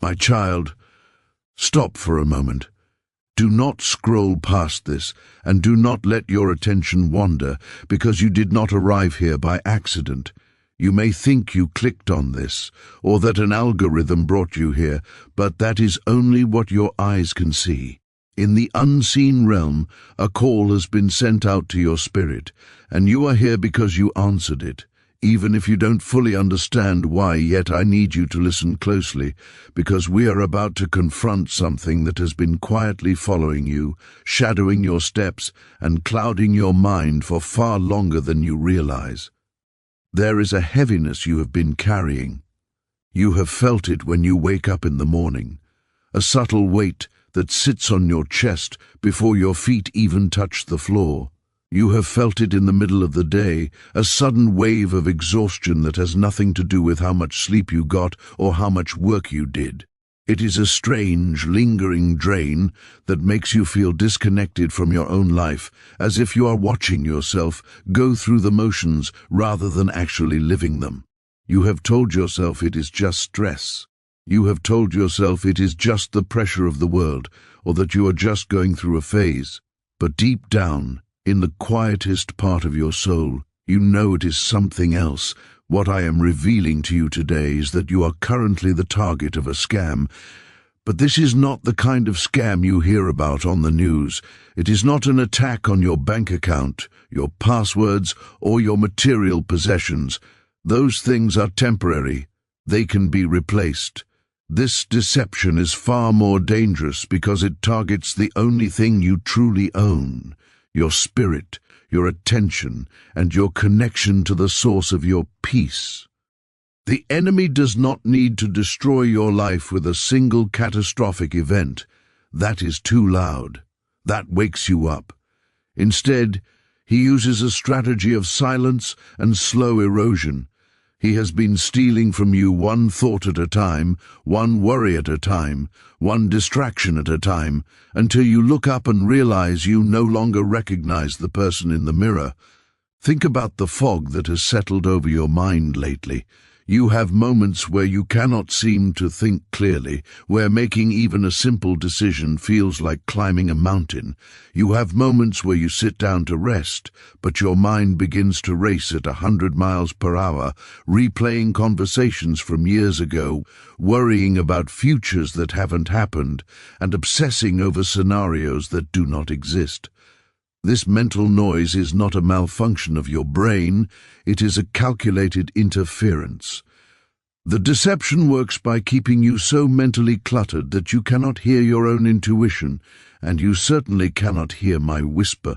My child, stop for a moment. Do not scroll past this, and do not let your attention wander, because you did not arrive here by accident. You may think you clicked on this, or that an algorithm brought you here, but that is only what your eyes can see. In the unseen realm, a call has been sent out to your spirit, and you are here because you answered it. Even if you don't fully understand why, yet I need you to listen closely, because we are about to confront something that has been quietly following you, shadowing your steps, and clouding your mind for far longer than you realize. There is a heaviness you have been carrying. You have felt it when you wake up in the morning, a subtle weight that sits on your chest before your feet even touch the floor. You have felt it in the middle of the day, a sudden wave of exhaustion that has nothing to do with how much sleep you got or how much work you did. It is a strange, lingering drain that makes you feel disconnected from your own life, as if you are watching yourself go through the motions rather than actually living them. You have told yourself it is just stress. You have told yourself it is just the pressure of the world, or that you are just going through a phase. But deep down, in the quietest part of your soul, you know it is something else. What I am revealing to you today is that you are currently the target of a scam. But this is not the kind of scam you hear about on the news. It is not an attack on your bank account, your passwords, or your material possessions. Those things are temporary. They can be replaced. This deception is far more dangerous because it targets the only thing you truly own: your spirit, your attention, and your connection to the source of your peace. The enemy does not need to destroy your life with a single catastrophic event. That is too loud. That wakes you up. Instead, he uses a strategy of silence and slow erosion. He has been stealing from you one thought at a time, one worry at a time, one distraction at a time, until you look up and realize you no longer recognize the person in the mirror. Think about the fog that has settled over your mind lately. You have moments where you cannot seem to think clearly, where making even a simple decision feels like climbing a mountain. You have moments where you sit down to rest, but your mind begins to race at 100 miles per hour, replaying conversations from years ago, worrying about futures that haven't happened, and obsessing over scenarios that do not exist. This mental noise is not a malfunction of your brain, it is a calculated interference. The deception works by keeping you so mentally cluttered that you cannot hear your own intuition, and you certainly cannot hear my whisper.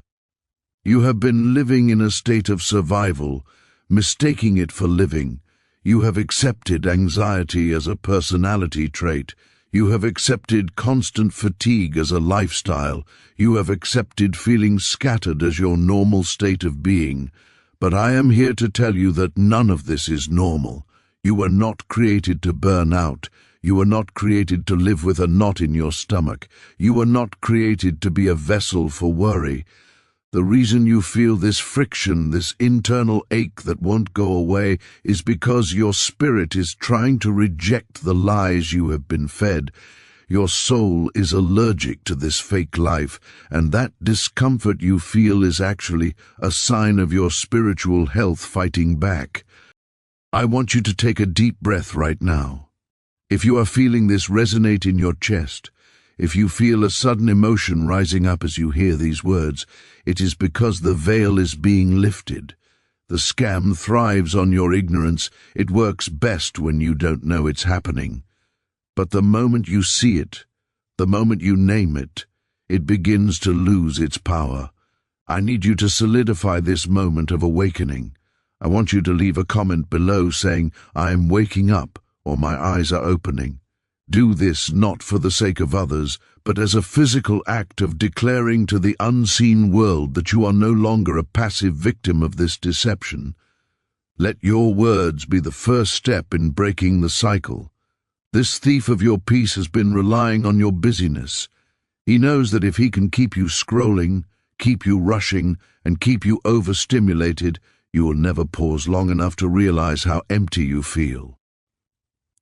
You have been living in a state of survival, mistaking it for living. You have accepted anxiety as a personality trait. You have accepted constant fatigue as a lifestyle. You have accepted feeling scattered as your normal state of being. But I am here to tell you that none of this is normal. You were not created to burn out. You were not created to live with a knot in your stomach. You were not created to be a vessel for worry. The reason you feel this friction, this internal ache that won't go away, is because your spirit is trying to reject the lies you have been fed. Your soul is allergic to this fake life, and that discomfort you feel is actually a sign of your spiritual health fighting back. I want you to take a deep breath right now. If you are feeling this resonate in your chest, if you feel a sudden emotion rising up as you hear these words, it is because the veil is being lifted. The scam thrives on your ignorance. It works best when you don't know it's happening. But the moment you see it, the moment you name it, it begins to lose its power. I need you to solidify this moment of awakening. I want you to leave a comment below saying, "I am waking up," or "My eyes are opening." Do this not for the sake of others, but as a physical act of declaring to the unseen world that you are no longer a passive victim of this deception. Let your words be the first step in breaking the cycle. This thief of your peace has been relying on your busyness. He knows that if he can keep you scrolling, keep you rushing, and keep you overstimulated, you will never pause long enough to realize how empty you feel.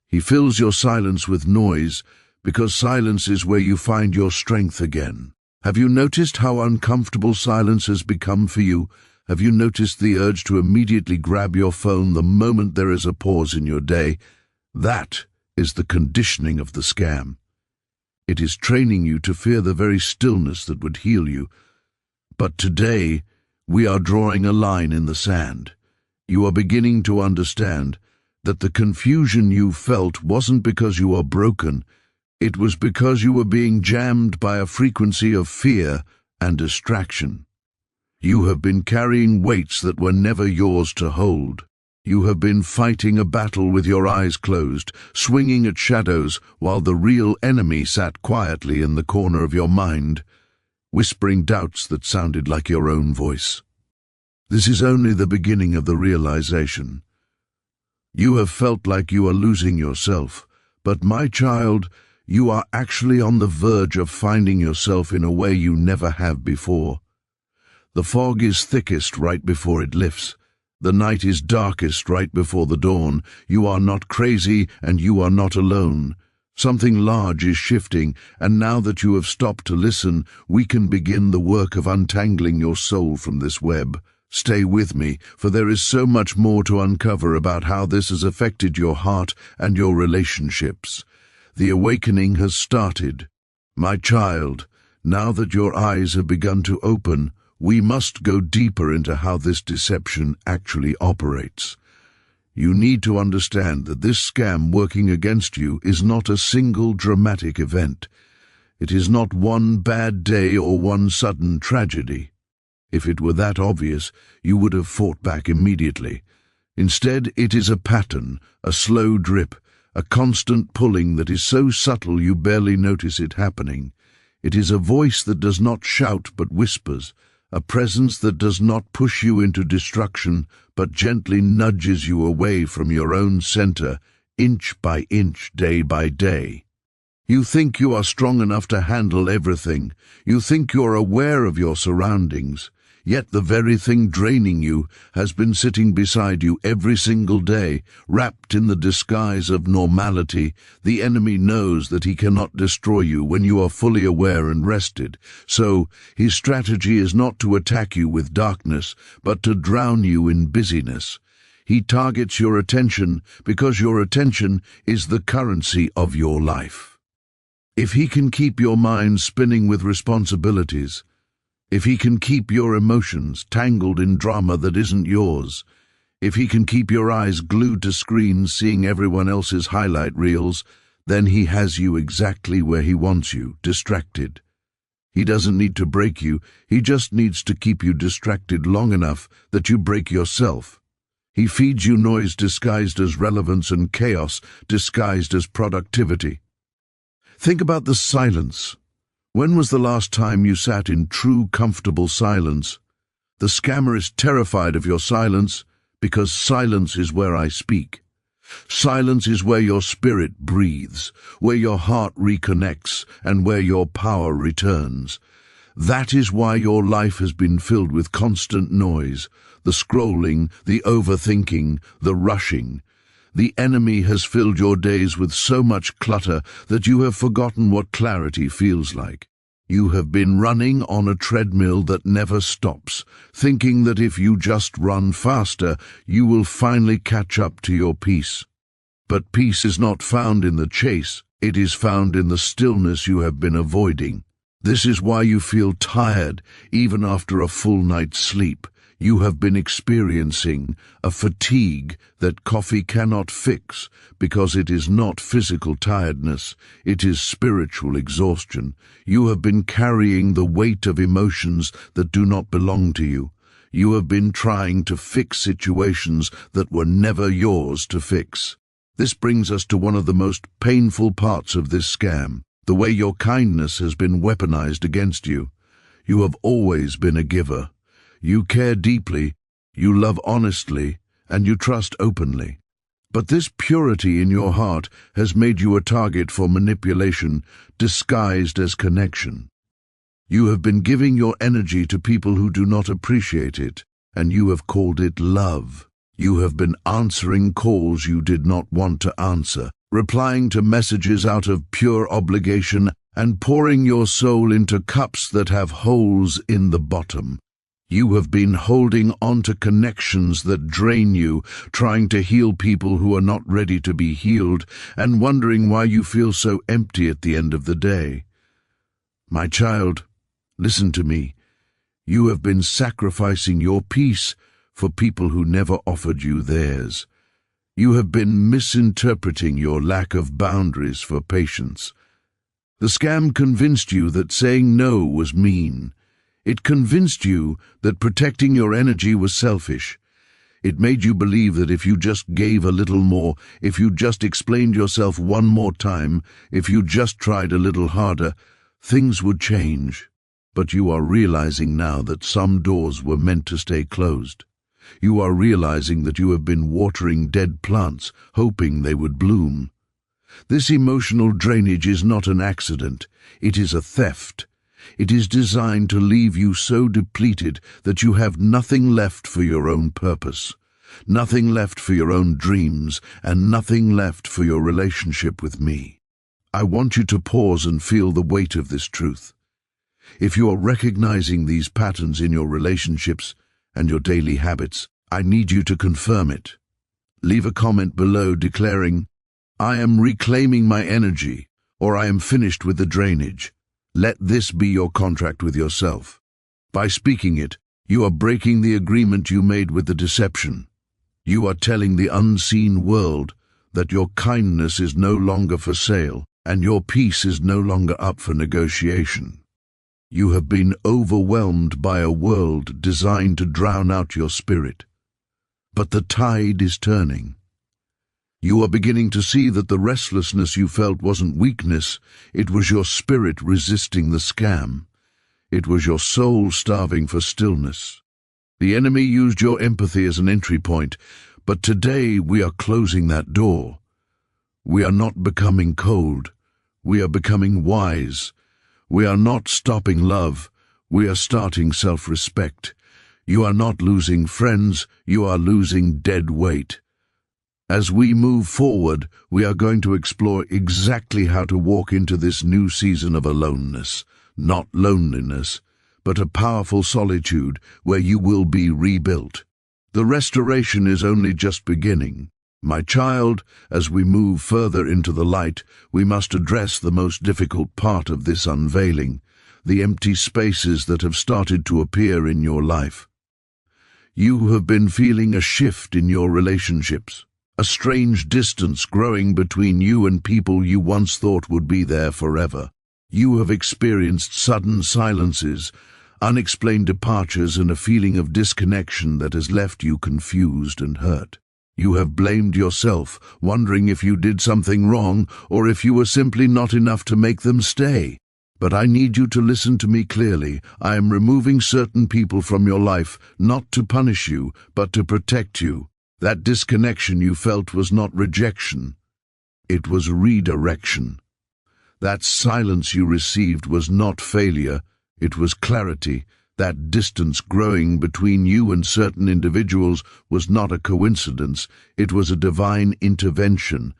He fills your silence with noise, because silence is where you find your strength again. Have you noticed how uncomfortable silence has become for you? Have you noticed the urge to immediately grab your phone the moment there is a pause in your day? That is the conditioning of the scam. It is training you to fear the very stillness that would heal you. But today, we are drawing a line in the sand. You are beginning to understand that the confusion you felt wasn't because you are broken. It was because you were being jammed by a frequency of fear and distraction. You have been carrying weights that were never yours to hold. You have been fighting a battle with your eyes closed, swinging at shadows while the real enemy sat quietly in the corner of your mind, whispering doubts that sounded like your own voice. This is only the beginning of the realization. You have felt like you are losing yourself, but my child, you are actually on the verge of finding yourself in a way you never have before. The fog is thickest right before it lifts. The night is darkest right before the dawn. You are not crazy and you are not alone. Something large is shifting, and now that you have stopped to listen, we can begin the work of untangling your soul from this web. Stay with me, for there is so much more to uncover about how this has affected your heart and your relationships. The awakening has started. My child, now that your eyes have begun to open, we must go deeper into how this deception actually operates. You need to understand that this scam working against you is not a single dramatic event. It is not one bad day or one sudden tragedy. If it were that obvious, you would have fought back immediately. Instead, it is a pattern, a slow drip, a constant pulling that is so subtle you barely notice it happening. It is a voice that does not shout but whispers, a presence that does not push you into destruction but gently nudges you away from your own center, inch by inch, day by day. You think you are strong enough to handle everything. You think you're aware of your surroundings. Yet the very thing draining you has been sitting beside you every single day, wrapped in the disguise of normality. The enemy knows that he cannot destroy you when you are fully aware and rested. So his strategy is not to attack you with darkness, but to drown you in busyness. He targets your attention because your attention is the currency of your life. If he can keep your mind spinning with responsibilities, if he can keep your emotions tangled in drama that isn't yours, if he can keep your eyes glued to screens seeing everyone else's highlight reels, then he has you exactly where he wants you, distracted. He doesn't need to break you, he just needs to keep you distracted long enough that you break yourself. He feeds you noise disguised as relevance and chaos disguised as productivity. Think about the silence. When was the last time you sat in true, comfortable silence? The scammer is terrified of your silence because silence is where I speak. Silence is where your spirit breathes, where your heart reconnects, and where your power returns. That is why your life has been filled with constant noise, the scrolling, the overthinking, the rushing. The enemy has filled your days with so much clutter that you have forgotten what clarity feels like. You have been running on a treadmill that never stops, thinking that if you just run faster, you will finally catch up to your peace. But peace is not found in the chase, it is found in the stillness you have been avoiding. This is why you feel tired, even after a full night's sleep. You have been experiencing a fatigue that coffee cannot fix because it is not physical tiredness, it is spiritual exhaustion. You have been carrying the weight of emotions that do not belong to you. You have been trying to fix situations that were never yours to fix. This brings us to one of the most painful parts of this scam, the way your kindness has been weaponized against you. You have always been a giver. You care deeply, you love honestly, and you trust openly. But this purity in your heart has made you a target for manipulation, disguised as connection. You have been giving your energy to people who do not appreciate it, and you have called it love. You have been answering calls you did not want to answer, replying to messages out of pure obligation, and pouring your soul into cups that have holes in the bottom. You have been holding on to connections that drain you, trying to heal people who are not ready to be healed, and wondering why you feel so empty at the end of the day. My child, listen to me. You have been sacrificing your peace for people who never offered you theirs. You have been misinterpreting your lack of boundaries for patience. The scam convinced you that saying no was mean. It convinced you that protecting your energy was selfish. It made you believe that if you just gave a little more, if you just explained yourself one more time, if you just tried a little harder, things would change. But you are realizing now that some doors were meant to stay closed. You are realizing that you have been watering dead plants, hoping they would bloom. This emotional drainage is not an accident. It is a theft. It is designed to leave you so depleted that you have nothing left for your own purpose, nothing left for your own dreams, and nothing left for your relationship with me. I want you to pause and feel the weight of this truth. If you are recognizing these patterns in your relationships and your daily habits, I need you to confirm it. Leave a comment below declaring, "I am reclaiming my energy," or "I am finished with the drainage." Let this be your contract with yourself. By speaking it, you are breaking the agreement you made with the deception. You are telling the unseen world that your kindness is no longer for sale and your peace is no longer up for negotiation. You have been overwhelmed by a world designed to drown out your spirit. But the tide is turning. You are beginning to see that the restlessness you felt wasn't weakness, it was your spirit resisting the scam. It was your soul starving for stillness. The enemy used your empathy as an entry point, but today we are closing that door. We are not becoming cold. We are becoming wise. We are not stopping love. We are starting self-respect. You are not losing friends. You are losing dead weight. As we move forward, we are going to explore exactly how to walk into this new season of aloneness, not loneliness, but a powerful solitude where you will be rebuilt. The restoration is only just beginning. My child, as we move further into the light, we must address the most difficult part of this unveiling, the empty spaces that have started to appear in your life. You have been feeling a shift in your relationships. A strange distance growing between you and people you once thought would be there forever. You have experienced sudden silences, unexplained departures, and a feeling of disconnection that has left you confused and hurt. You have blamed yourself, wondering if you did something wrong or if you were simply not enough to make them stay. But I need you to listen to me clearly. I am removing certain people from your life, not to punish you, but to protect you. That disconnection you felt was not rejection. It was redirection. That silence you received was not failure. It was clarity. That distance growing between you and certain individuals was not a coincidence. It was a divine intervention.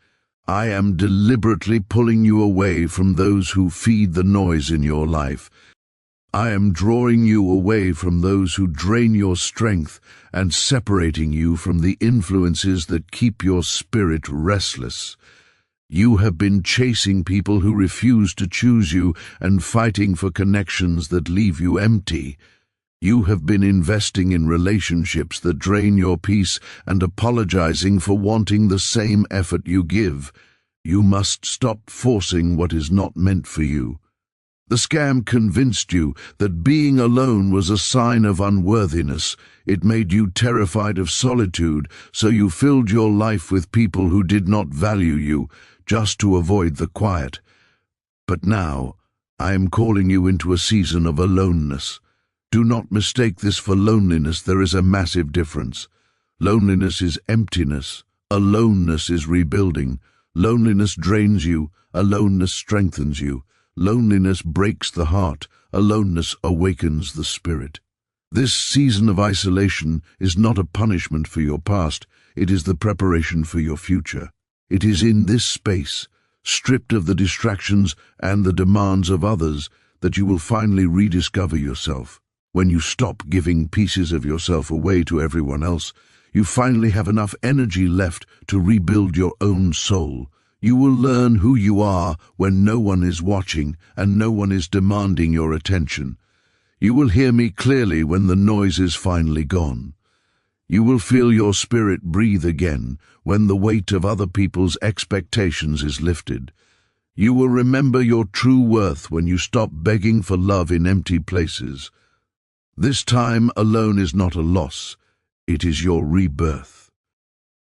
I am deliberately pulling you away from those who feed the noise in your life. I am drawing you away from those who drain your strength and separating you from the influences that keep your spirit restless. You have been chasing people who refuse to choose you and fighting for connections that leave you empty. You have been investing in relationships that drain your peace and apologizing for wanting the same effort you give. You must stop forcing what is not meant for you. The scam convinced you that being alone was a sign of unworthiness. It made you terrified of solitude, so you filled your life with people who did not value you, just to avoid the quiet. But now, I am calling you into a season of aloneness. Do not mistake this for loneliness. There is a massive difference. Loneliness is emptiness. Aloneness is rebuilding. Loneliness drains you. Aloneness strengthens you. Loneliness breaks the heart. Aloneness awakens the spirit. This season of isolation is not a punishment for your past. It is the preparation for your future. It is in this space, stripped of the distractions and the demands of others, that you will finally rediscover yourself. When you stop giving pieces of yourself away to everyone else, you finally have enough energy left to rebuild your own soul. You will learn who you are when no one is watching and no one is demanding your attention. You will hear me clearly when the noise is finally gone. You will feel your spirit breathe again when the weight of other people's expectations is lifted. You will remember your true worth when you stop begging for love in empty places. This time alone is not a loss, it is your rebirth.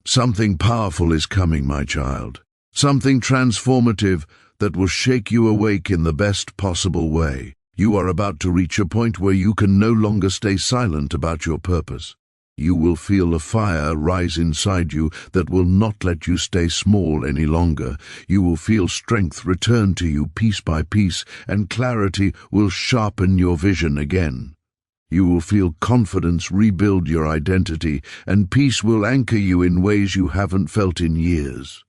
Something powerful is coming, my child. Something transformative that will shake you awake in the best possible way. You are about to reach a point where you can no longer stay silent about your purpose. You will feel a fire rise inside you that will not let you stay small any longer. You will feel strength return to you piece by piece, and clarity will sharpen your vision again. You will feel confidence rebuild your identity, and peace will anchor you in ways you haven't felt in years.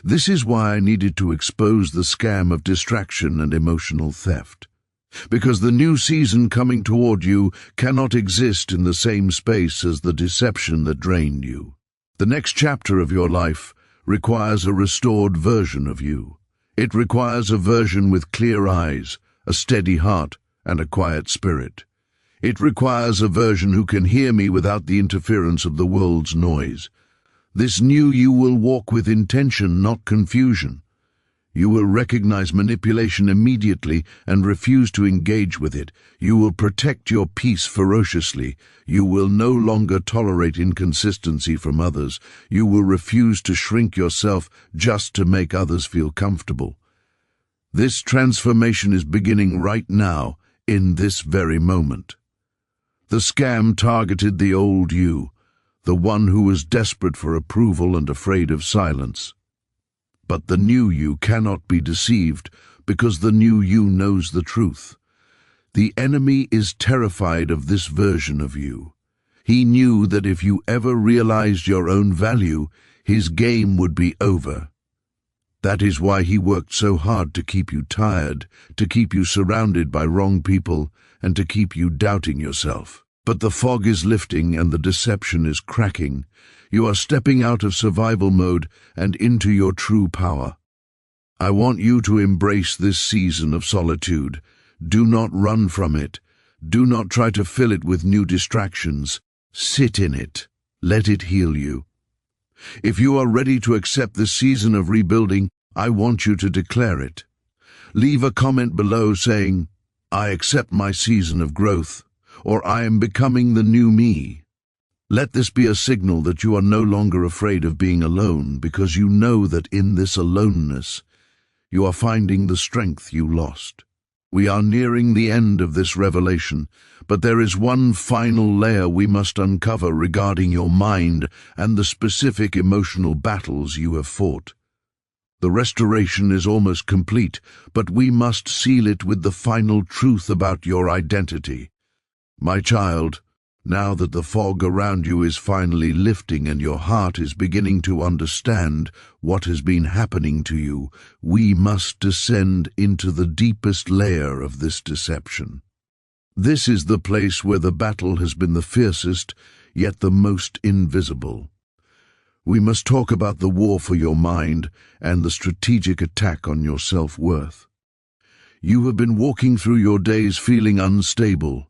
This is why I needed to expose the scam of distraction and emotional theft. Because the new season coming toward you cannot exist in the same space as the deception that drained you. The next chapter of your life requires a restored version of you. It requires a version with clear eyes, a steady heart, and a quiet spirit. It requires a version who can hear me without the interference of the world's noise. This new you will walk with intention, not confusion. You will recognize manipulation immediately and refuse to engage with it. You will protect your peace ferociously. You will no longer tolerate inconsistency from others. You will refuse to shrink yourself just to make others feel comfortable. This transformation is beginning right now, in this very moment. The scam targeted the old you, the one who was desperate for approval and afraid of silence. But the new you cannot be deceived, because the new you knows the truth. The enemy is terrified of this version of you. He knew that if you ever realized your own value, his game would be over. That is why he worked so hard to keep you tired, to keep you surrounded by wrong people, and to keep you doubting yourself. But the fog is lifting and the deception is cracking. You are stepping out of survival mode and into your true power. I want you to embrace this season of solitude. Do not run from it. Do not try to fill it with new distractions. Sit in it. Let it heal you. If you are ready to accept this season of rebuilding, I want you to declare it. Leave a comment below saying, "I accept my season of growth," or "I am becoming the new me." Let this be a signal that you are no longer afraid of being alone, because you know that in this aloneness, you are finding the strength you lost. We are nearing the end of this revelation, but there is one final layer we must uncover regarding your mind and the specific emotional battles you have fought. The restoration is almost complete, but we must seal it with the final truth about your identity. My child, now that the fog around you is finally lifting and your heart is beginning to understand what has been happening to you, we must descend into the deepest layer of this deception. This is the place where the battle has been the fiercest, yet the most invisible. We must talk about the war for your mind and the strategic attack on your self-worth. You have been walking through your days feeling unstable,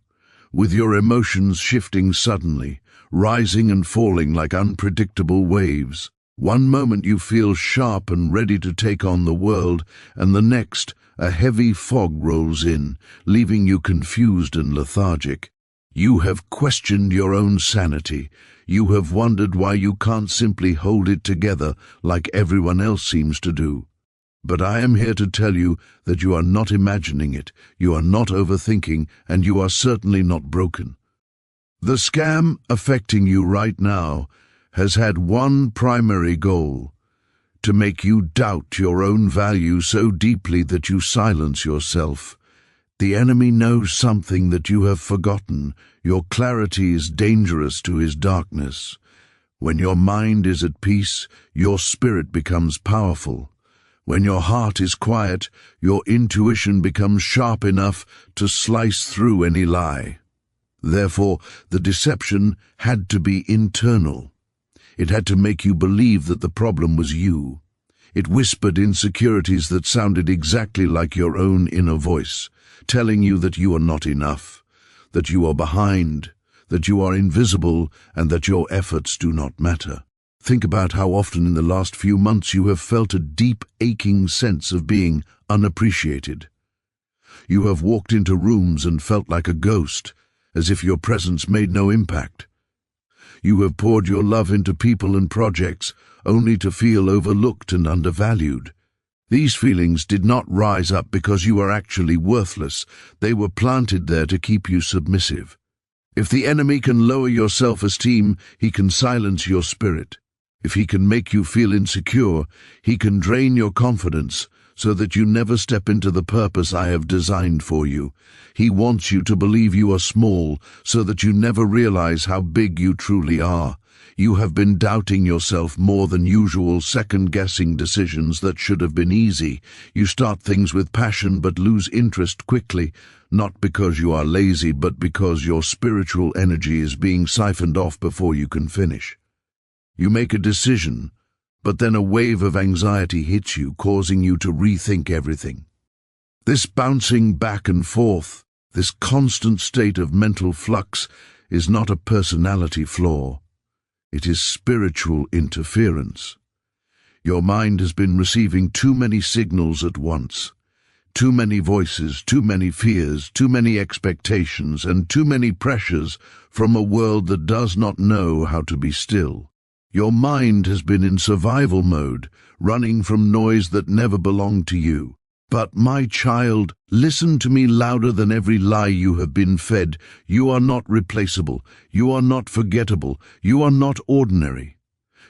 with your emotions shifting suddenly, rising and falling like unpredictable waves. One moment you feel sharp and ready to take on the world, and the next, a heavy fog rolls in, leaving you confused and lethargic. You have questioned your own sanity. You have wondered why you can't simply hold it together like everyone else seems to do. But I am here to tell you that you are not imagining it, you are not overthinking, and you are certainly not broken. The scam affecting you right now has had one primary goal: to make you doubt your own value so deeply that you silence yourself. The enemy knows something that you have forgotten. Your clarity is dangerous to his darkness. When your mind is at peace, your spirit becomes powerful. When your heart is quiet, your intuition becomes sharp enough to slice through any lie. Therefore, the deception had to be internal. It had to make you believe that the problem was you. It whispered insecurities that sounded exactly like your own inner voice, telling you that you are not enough, that you are behind, that you are invisible, and that your efforts do not matter. Think about how often in the last few months you have felt a deep, aching sense of being unappreciated. You have walked into rooms and felt like a ghost, as if your presence made no impact. You have poured your love into people and projects, only to feel overlooked and undervalued. These feelings did not rise up because you are actually worthless. They were planted there to keep you submissive. If the enemy can lower your self-esteem, he can silence your spirit. If he can make you feel insecure, he can drain your confidence so that you never step into the purpose I have designed for you. He wants you to believe you are small so that you never realize how big you truly are. You have been doubting yourself more than usual, second-guessing decisions that should have been easy. You start things with passion but lose interest quickly, not because you are lazy but because your spiritual energy is being siphoned off before you can finish. You make a decision, but then a wave of anxiety hits you, causing you to rethink everything. This bouncing back and forth, this constant state of mental flux, is not a personality flaw. It is spiritual interference. Your mind has been receiving too many signals at once. Too many voices, too many fears, too many expectations, and too many pressures from a world that does not know how to be still. Your mind has been in survival mode, running from noise that never belonged to you. But, my child, listen to me louder than every lie you have been fed. You are not replaceable. You are not forgettable. You are not ordinary.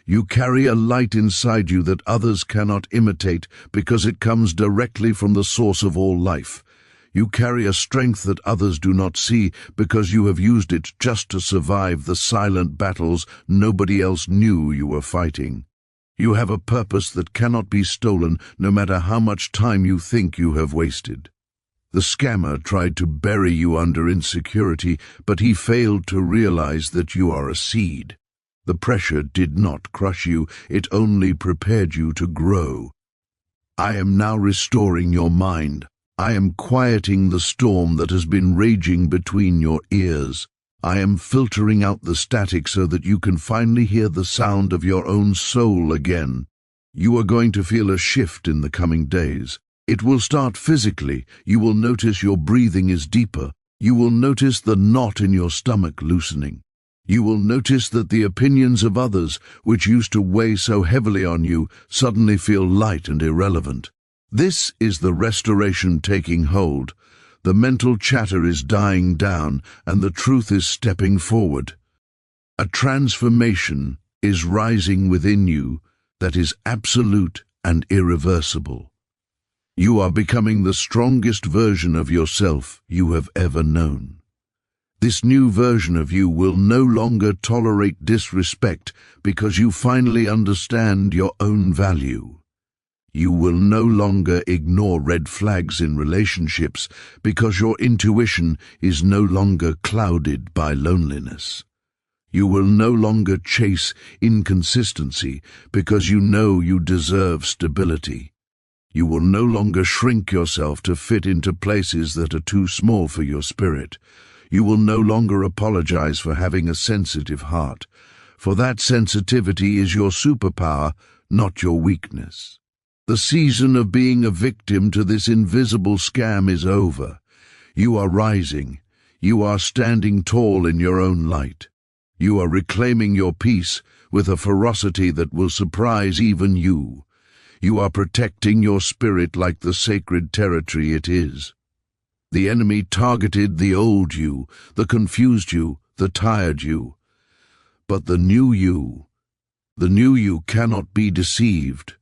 You carry a light inside you that others cannot imitate because it comes directly from the source of all life. You carry a strength that others do not see because you have used it just to survive the silent battles nobody else knew you were fighting. You have a purpose that cannot be stolen, no matter how much time you think you have wasted. The scammer tried to bury you under insecurity, but he failed to realize that you are a seed. The pressure did not crush you, it only prepared you to grow. I am now restoring your mind. I am quieting the storm that has been raging between your ears. I am filtering out the static so that you can finally hear the sound of your own soul again. You are going to feel a shift in the coming days. It will start physically. You will notice your breathing is deeper. You will notice the knot in your stomach loosening. You will notice that the opinions of others, which used to weigh so heavily on you, suddenly feel light and irrelevant. This is the restoration taking hold. The mental chatter is dying down, and the truth is stepping forward. A transformation is rising within you that is absolute and irreversible. You are becoming the strongest version of yourself you have ever known. This new version of you will no longer tolerate disrespect because you finally understand your own value. You will no longer ignore red flags in relationships because your intuition is no longer clouded by loneliness. You will no longer chase inconsistency because you know you deserve stability. You will no longer shrink yourself to fit into places that are too small for your spirit. You will no longer apologize for having a sensitive heart, for that sensitivity is your superpower, not your weakness. The season of being a victim to this invisible scam is over. You are rising. You are standing tall in your own light. You are reclaiming your peace with a ferocity that will surprise even you. You are protecting your spirit like the sacred territory it is. The enemy targeted the old you, the confused you, the tired you. But the new you cannot be deceived.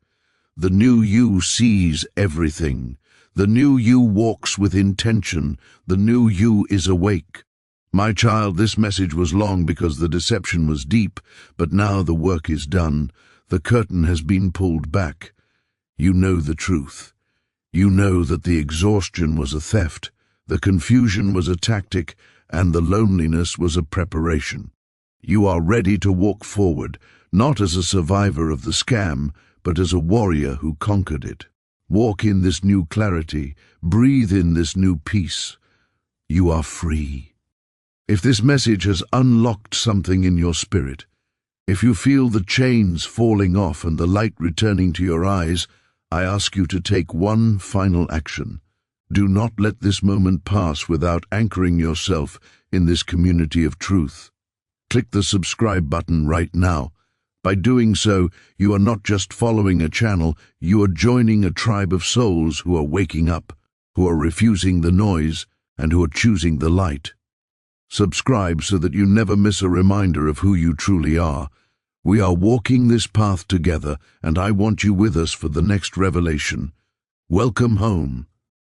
The new you sees everything. The new you walks with intention. The new you is awake. My child, this message was long because the deception was deep, but now the work is done. The curtain has been pulled back. You know the truth. You know that the exhaustion was a theft, the confusion was a tactic, and the loneliness was a preparation. You are ready to walk forward, not as a survivor of the scam, but as a warrior who conquered it. Walk in this new clarity, breathe in this new peace. You are free. If this message has unlocked something in your spirit, if you feel the chains falling off and the light returning to your eyes, I ask you to take one final action. Do not let this moment pass without anchoring yourself in this community of truth. Click the subscribe button right now. By doing so, you are not just following a channel, you are joining a tribe of souls who are waking up, who are refusing the noise, and who are choosing the light. Subscribe so that you never miss a reminder of who you truly are. We are walking this path together, and I want you with us for the next revelation. Welcome home.